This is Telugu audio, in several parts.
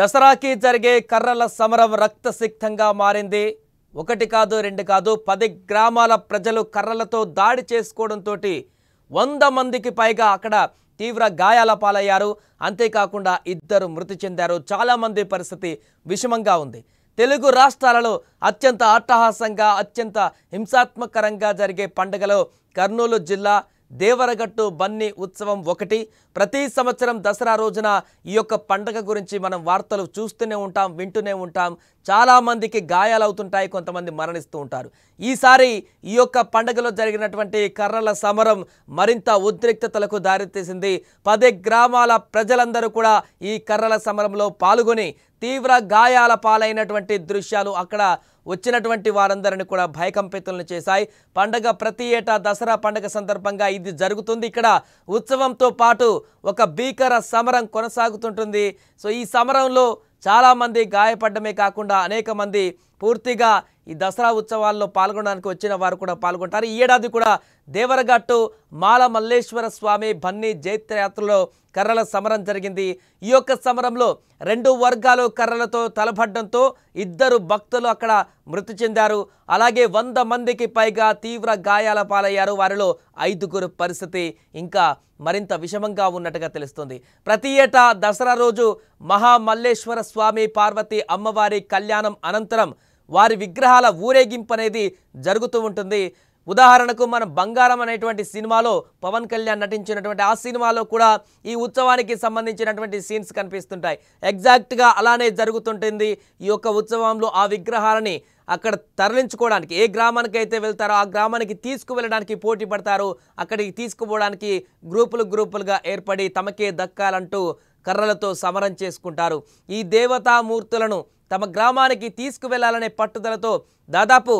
దసరాకి జరిగే కర్రల సమరం రక్తసిక్తంగా మారింది. ఒకటి కాదు రెండు కాదు 10 గ్రామాల ప్రజలు కర్రలతో దాడి చేసుకోవడంతో 100 మందికి పైగా అక్కడ తీవ్ర గాయాల పాలయ్యారు. అంతేకాకుండా 2 మృతి చెందారు. చాలా మంది పరిస్థితి విషమంగా ఉంది. తెలుగు రాష్ట్రాలలో అత్యంత అట్టహాసంగా అత్యంత హింసాత్మకరంగా జరిగే పండుగలో కర్నూలు జిల్లా దేవరగట్టు బన్నీ ఉత్సవం ఒకటి. ప్రతి సంవత్సరం దసరా రోజున ఈ యొక్క పండుగ గురించి మనం వార్తలు చూస్తూనే ఉంటాం, వింటూనే ఉంటాం. చాలా మందికి గాయాలవుతుంటాయి, కొంతమంది మరణిస్తూ ఉంటారు. ఈసారి ఈ యొక్క పండుగలో జరిగినటువంటి కర్రల సమరం మరింత ఉద్రిక్తతలకు దారితీసింది. 10 గ్రామాల ప్రజలందరూ కూడా ఈ కర్రల సమరంలో పాల్గొని తీవ్ర గాయాల పాలైనటువంటి దృశ్యాలు అక్కడ వచ్చినటువంటి వారందరిని కూడా భయకంపితులను చేశాయి. పండగ ప్రతి ఏటా దసరా పండుగ సందర్భంగా ఇది జరుగుతుంది. ఇక్కడ ఉత్సవంతో పాటు ఒక భీకర సమరం కొనసాగుతుంటుంది. సో ఈ సమరంలో చాలామంది గాయపడమే కాకుండా అనేక మంది పూర్తిగా ఈ దసరా ఉత్సవాల్లో పాల్గొనడానికి వచ్చిన వారు కూడా పాల్గొంటారు. ఈ ఏడాది కూడా దేవరగట్టు మాల మల్లేశ్వర స్వామి బన్నీ జైత్రయాత్రలో కర్రల సమరం జరిగింది. ఈ యొక్క సమరంలో 2 వర్గాలు కర్రలతో తలపడడంతో 2 భక్తులు అక్కడ మృతి చెందారు. అలాగే 100 మందికి పైగా తీవ్ర గాయాల పాలయ్యారు. వారిలో 5 పరిస్థితి ఇంకా మరింత విషమంగా ఉన్నట్టుగా తెలుస్తుంది. ప్రతి ఏటా దసరా రోజు మహామల్లేశ్వర స్వామి పార్వతి అమ్మవారి కళ్యాణం అనంతరం వారి విగ్రహాల ఊరేగింపు అనేది జరుగుతూ ఉంటుంది. ఉదాహరణకు మనం బంగారం అనేటువంటి సినిమాలో పవన్ కళ్యాణ్ నటించినటువంటి ఆ సినిమాలో కూడా ఈ ఉత్సవానికి సంబంధించినటువంటి సీన్స్ కనిపిస్తుంటాయి. ఎగ్జాక్ట్గా అలానే జరుగుతుంటుంది. ఈ యొక్క ఉత్సవంలో ఆ విగ్రహాలని అక్కడ తరలించుకోవడానికి ఏ గ్రామానికి అయితే వెళ్తారో ఆ గ్రామానికి తీసుకువెళ్ళడానికి పోటీ పడతారు. అక్కడికి తీసుకుపోవడానికి గ్రూపులుగా ఏర్పడి తమకే దక్కాలంటూ కర్రలతో సమరం చేసుకుంటారు. ఈ దేవతామూర్తులను తమ గ్రామానికి తీసుకువెళ్లాలనే పట్టుదలతో దాదాపు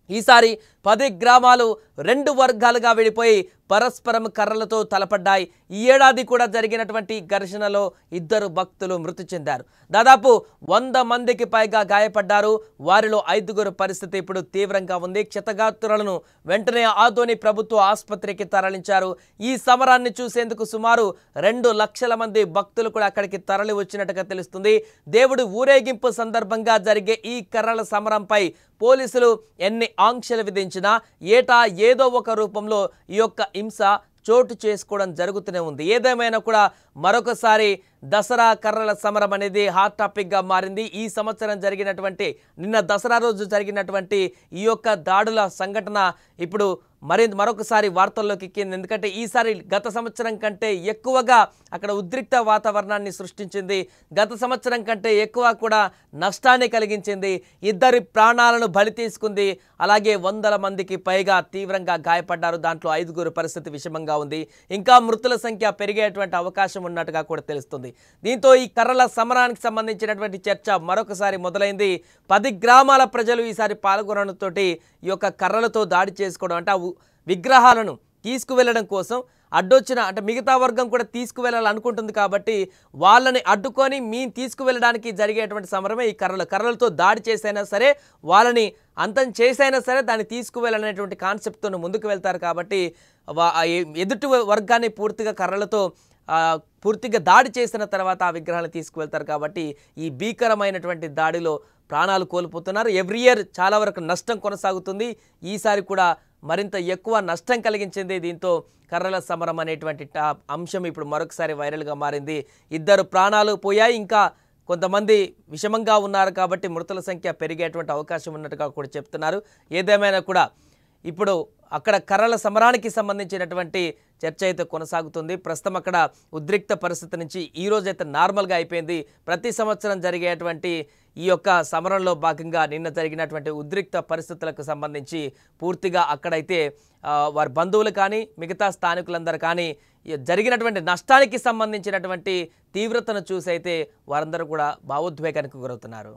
ఈసారి 10 గ్రామాలు 2 వర్గాలుగా విడిపోయి పరస్పరం కర్రలతో తలపడ్డాయి. ఈ ఏడాది కూడా జరిగినటువంటి ఘర్షణలో 2 భక్తులు మృతి చెందారు. దాదాపు 100 మందికి పైగా గాయపడ్డారు. వారిలో 5 పరిస్థితి ఇప్పుడు తీవ్రంగా ఉంది. క్షతగాత్రులను వెంటనే ఆదోని ప్రభుత్వ ఆసుపత్రికి తరలించారు. ఈ సమరాన్ని చూసేందుకు సుమారు 2 లక్షల మంది భక్తులు కూడా అక్కడికి తరలి వచ్చినట్టుగా తెలుస్తుంది. దేవుడి ఊరేగింపు సందర్భంగా జరిగే ఈ కర్రల సమరంపై పోలీసులు ఎన్ని ఆంక్షలు విధించినా ఏటా ఏదో ఒక రూపంలో ఈ యొక్క హింస చోటు చేసుకోవడం జరుగుతూనే ఉంది. ఏదేమైనా కూడా మరొకసారి దసరా కర్రల సమరం అనేది హాట్ టాపిక్గా మారింది. ఈ సంవత్సరం జరిగినటువంటి నిన్న దసరా రోజు జరిగినటువంటి ఈ యొక్క దాడుల సంఘటన ఇప్పుడు మరొకసారి వార్తల్లోకి ఎక్కింది. ఎందుకంటే ఈసారి గత సంవత్సరం కంటే ఎక్కువగా అక్కడ ఉద్రిక్త వాతావరణాన్ని సృష్టించింది. గత సంవత్సరం కంటే ఎక్కువ కూడా నష్టాన్ని కలిగించింది. 2 ప్రాణాలను బలి తీసుకుంది. అలాగే 100 మందికి పైగా తీవ్రంగా గాయపడ్డారు. దాంట్లో 5 పరిస్థితి విషమంగా ఉంది. ఇంకా మృతుల సంఖ్య పెరిగేటువంటి అవకాశం ఉన్నట్టుగా కూడా తెలుస్తుంది. దీంతో ఈ కర్రల సమరానికి సంబంధించినటువంటి చర్చ మరొకసారి మొదలైంది. 10 గ్రామాల ప్రజలు ఈసారి పాల్గొనడంతో ఈ యొక్క కర్రలతో దాడి చేసుకోవడం అంటే విగ్రహాలను తీసుకువెళ్ళడం కోసం అడ్డొచ్చిన అంటే మిగతా వర్గం కూడా తీసుకువెళ్ళాలనుకుంటుంది కాబట్టి వాళ్ళని అడ్డుకొని మేము తీసుకువెళ్ళడానికి జరిగేటువంటి సమరమే ఈ కర్రలతో దాడి చేసైనా సరే వాళ్ళని అంతం చేసైనా సరే దాన్ని తీసుకువెళ్ళనేటువంటి కాన్సెప్ట్తో ముందుకు వెళ్తారు. కాబట్టి ఎదుటి వర్గాన్ని పూర్తిగా కర్రలతో పూర్తిగా దాడి చేసిన తర్వాత ఆ విగ్రహాలను తీసుకువెళ్తారు. కాబట్టి ఈ భీకరమైనటువంటి దాడిలో ప్రాణాలు కోల్పోతున్నారు. ఎవ్రీ ఇయర్ చాలా వరకు నష్టం కొనసాగుతుంది. ఈసారి కూడా మరింత ఎక్కువ నష్టం కలిగించింది. దీంతో కర్రల సమరం అనేటువంటి అంశం ఇప్పుడు మరొకసారి వైరల్గా మారింది. 2 ప్రాణాలు పోయాయి. ఇంకా కొంతమంది విషమంగా ఉన్నారు. కాబట్టి మృతుల సంఖ్య పెరిగేటువంటి అవకాశం ఉన్నట్టుగా కూడా చెప్తున్నారు. ఏదేమైనా కూడా ఇప్పుడు అక్కడ కర్రల సమరానికి సంబంధించినటువంటి చర్చ అయితే కొనసాగుతుంది. ప్రస్తుతం అక్కడ ఉద్రిక్త పరిస్థితి నుంచి ఈ రోజైతే నార్మల్గా అయిపోయింది. ప్రతి సంవత్సరం జరిగేటువంటి ఈ యొక్క సమరంలో భాగంగా నిన్న జరిగినటువంటి ఉద్రిక్త పరిస్థితులకు సంబంధించి పూర్తిగా అక్కడైతే వారి బంధువులు కానీ మిగతా స్థానికులందరూ కానీ జరిగినటువంటి నష్టానికి సంబంధించినటువంటి తీవ్రతను చూసి అయితే వారందరూ కూడా భావోద్వేగానికి గురవుతున్నారు.